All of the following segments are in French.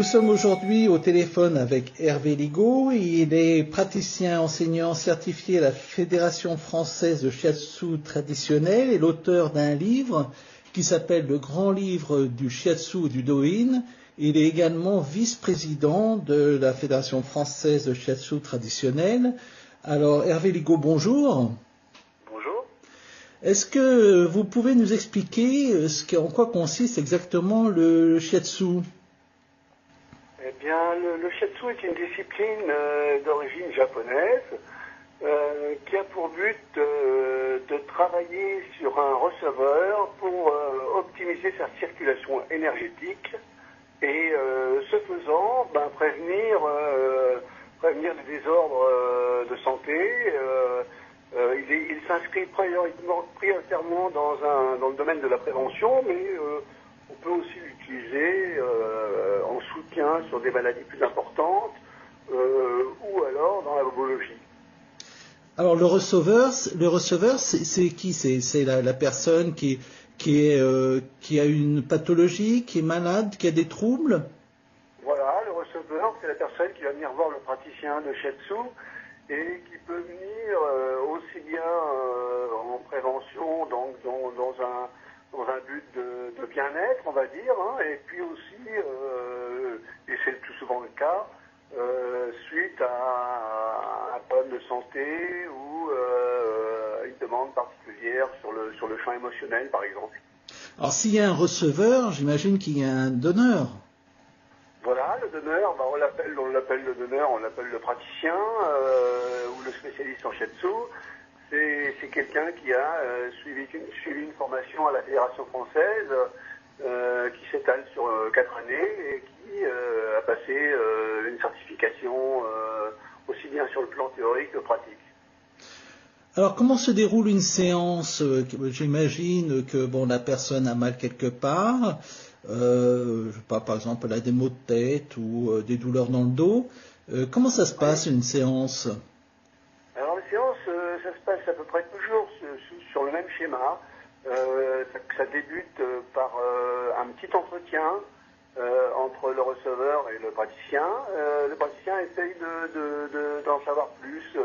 Nous sommes aujourd'hui au téléphone avec Hervé Ligaud. Il est praticien enseignant certifié à la Fédération française de shiatsu traditionnel et l'auteur d'un livre qui s'appelle Le grand livre du shiatsu et du do-in. Il est également vice-président de la Fédération française de shiatsu traditionnel. Alors Hervé Ligaud, bonjour. Bonjour. Est-ce que vous pouvez nous expliquer en quoi consiste exactement le shiatsu ? Eh bien, le shiatsu est une discipline d'origine japonaise qui a pour but de travailler sur un receveur pour optimiser sa circulation énergétique et ce faisant, prévenir des désordres de santé. Il s'inscrit prioritairement dans le domaine de la prévention, mais on peut aussi l'utiliser en soutien sur des maladies plus importantes ou alors dans la bobologie. Alors le receveur, c'est qui? C'est la personne qui a une pathologie, qui est malade, qui a des troubles? Voilà, le receveur, c'est la personne qui va venir voir le praticien de shiatsu et qui peut venir aussi bien en prévention, donc dans un but de bien-être, on va dire, et puis aussi, et c'est le plus souvent le cas, suite à un problème de santé ou une demande particulière sur le champ émotionnel, par exemple. Alors s'il y a un receveur, j'imagine qu'il y a un donneur. Voilà, le donneur, on l'appelle le donneur, on l'appelle le praticien ou le spécialiste en shiatsu. C'est quelqu'un qui a suivi une formation à la Fédération française qui s'étale sur 4 années et qui a passé une certification aussi bien sur le plan théorique que pratique. Alors comment se déroule une séance? J'imagine que la personne a mal quelque part, je sais pas, par exemple elle a des maux de tête ou des douleurs dans le dos. Comment ça se passe une séance? Alors les séances, ça se passe à peu près toujours sur le même schéma. Ça débute par un petit entretien entre le receveur et le praticien. Le praticien essaye d'en savoir plus.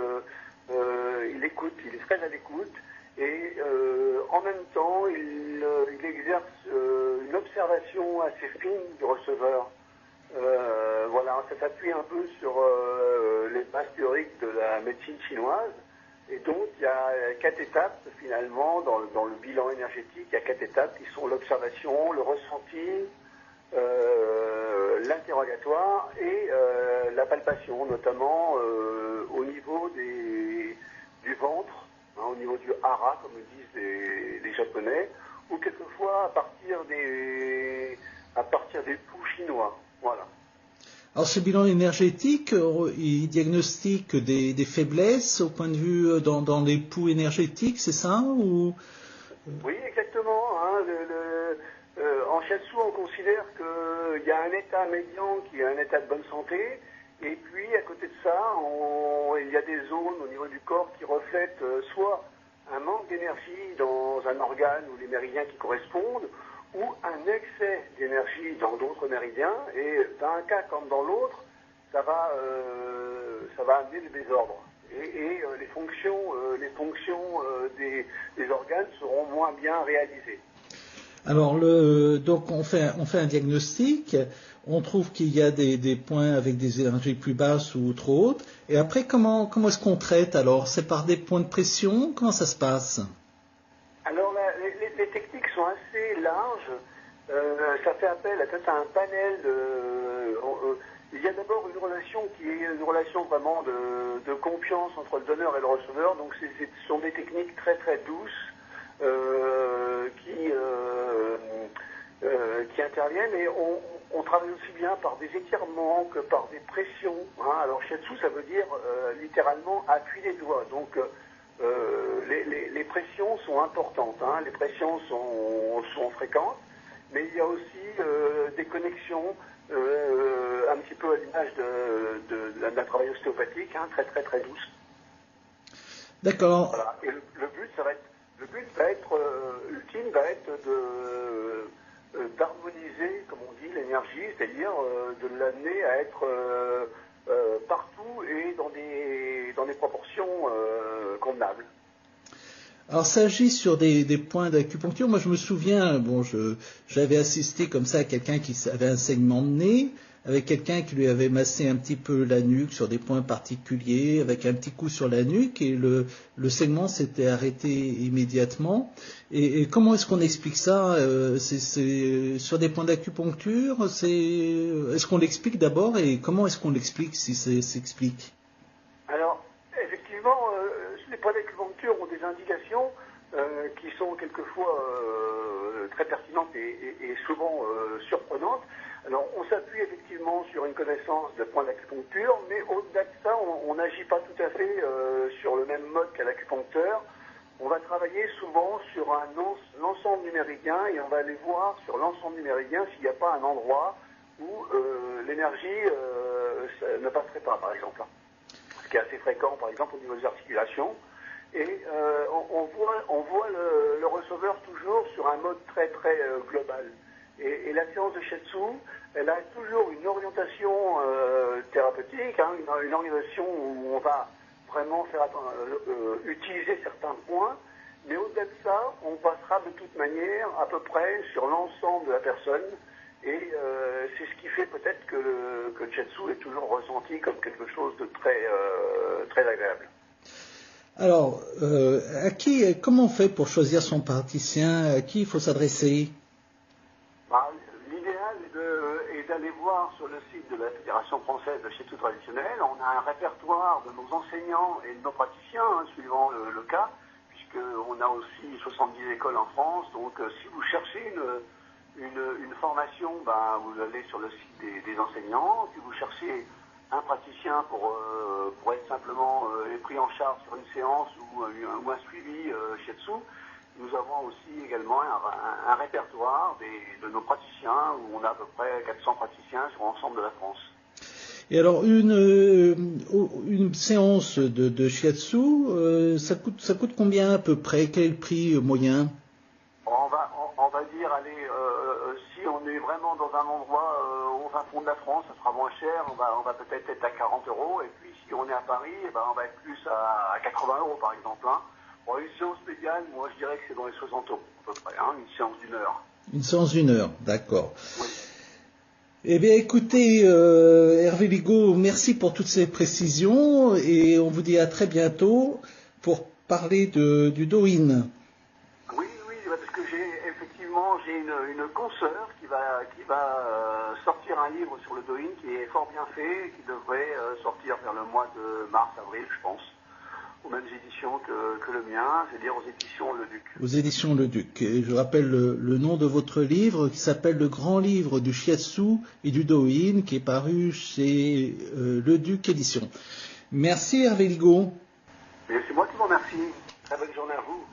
Il écoute, il est très à l'écoute et en même temps il exerce une observation assez fine du receveur. Voilà, ça s'appuie un peu sur les bases théoriques de la médecine chinoise. Et donc, il y a 4 étapes, finalement, dans le bilan énergétique. Il y a 4 étapes qui sont l'observation, le ressenti, l'interrogatoire et la palpation, notamment au niveau du ventre, au niveau du hara, comme le disent les Japonais, ou quelquefois à partir des poux chinois. Voilà. Alors ce bilan énergétique, il diagnostique des faiblesses au point de vue dans les poux énergétiques, c'est ça ou... Oui, exactement. En shiatsu, on considère qu'il y a un état médian qui est un état de bonne santé, et puis à côté de ça, il y a des zones au niveau du corps qui reflètent soit un manque d'énergie dans un organe ou les méridiens qui correspondent, ou un excès d'énergie dans d'autres méridiens, et dans un cas comme dans l'autre, ça va amener des désordres. Et les fonctions des organes seront moins bien réalisées. Alors donc on fait un diagnostic, on trouve qu'il y a des points avec des énergies plus basses ou trop hautes, et après comment est-ce qu'on traite alors? C'est par des points de pression? Comment ça se passe? Alors les techniques sont assez larges. Ça fait appel à tout un panel il y a d'abord une relation qui est une relation vraiment de confiance entre le donneur et le receveur. Donc ce sont des techniques très très douces qui interviennent et on travaille aussi bien par des étirements que par des pressions. Alors shiatsu, ça veut dire littéralement appuyer les doigts. Donc les pressions sont importantes, les pressions sont fréquentes, mais il y a aussi des connexions un petit peu à l'image d'un travail ostéopathique, très très très douce. D'accord. Voilà. Et le but ultime va être d'harmoniser, comme on dit, l'énergie, c'est-à-dire de l'amener à être partout et dans des proportions convenables. Alors, ça agit sur des points d'acupuncture. Moi, je me souviens, j'avais assisté comme ça à quelqu'un qui avait un saignement de nez, avec quelqu'un qui lui avait massé un petit peu la nuque sur des points particuliers, avec un petit coup sur la nuque, et le saignement s'était arrêté immédiatement. Et comment est-ce qu'on explique ça? C'est sur des points d'acupuncture? Est-ce qu'on l'explique d'abord, et comment est-ce qu'on l'explique, si ça s'explique? Alors, effectivement, les points d'acupuncture ont des indications qui sont quelquefois très pertinentes et souvent surprenantes. Alors, on s'appuie effectivement sur une connaissance de points d'acupuncture, mais au-delà de ça, on n'agit pas tout à fait sur le même mode qu'à l'acupuncteur. On va travailler souvent sur l'ensemble du méridien et on va aller voir sur l'ensemble du méridien s'il n'y a pas un endroit où l'énergie ne passerait pas, par exemple. Ce qui est assez fréquent, par exemple, au niveau des articulations. Et on voit le receveur toujours sur un mode très, très global. Et la séance de Shiatsu, elle a toujours une orientation thérapeutique, une orientation où on va vraiment utiliser certains points, mais au-delà de ça, on passera de toute manière à peu près sur l'ensemble de la personne, et c'est ce qui fait peut-être que le Shiatsu est toujours ressenti comme quelque chose de très, très agréable. Alors, comment on fait pour choisir son praticien? À qui il faut s'adresser? L'idéal est d'aller voir sur le site de la Fédération française de Shiatsu traditionnel. On a un répertoire de nos enseignants et de nos praticiens, suivant le cas, puisqu'on a aussi 70 écoles en France. Donc, si vous cherchez une formation, vous allez sur le site des enseignants. Si vous cherchez un praticien pour être simplement pris en charge sur une séance ou un suivi Shiatsu, nous avons aussi également un répertoire de nos praticiens où on a à peu près 400 praticiens sur l'ensemble de la France. Et alors, une séance de Shiatsu, ça coûte combien à peu près? Quel est le prix moyen? On va dire, allez, si on est vraiment dans un endroit au fin fond de la France, ça sera moins cher, on va peut-être être à 40 €, et puis si on est à Paris, on va être plus à 80 € par exemple. Pour une séance médiane, moi je dirais que c'est dans les 60 € à peu près, une séance d'une heure. Une séance d'une heure, d'accord. Oui. Eh bien écoutez, Hervé Ligaud, merci pour toutes ces précisions, et on vous dit à très bientôt pour parler du Douyin. Oui, parce que j'ai une consoeur qui va sortir un livre sur le Douyin qui est fort bien fait, qui devrait sortir vers le mois de mars-avril, je pense, aux mêmes éditions que le mien, c'est-à-dire aux éditions Le Duc. Aux éditions Le Duc. Et je rappelle le nom de votre livre qui s'appelle Le Grand Livre du Shiatsu et du Douyin, qui est paru chez Le Duc Éditions. Merci Hervé Ligaud. C'est moi qui vous remercie. Très bonne journée à vous.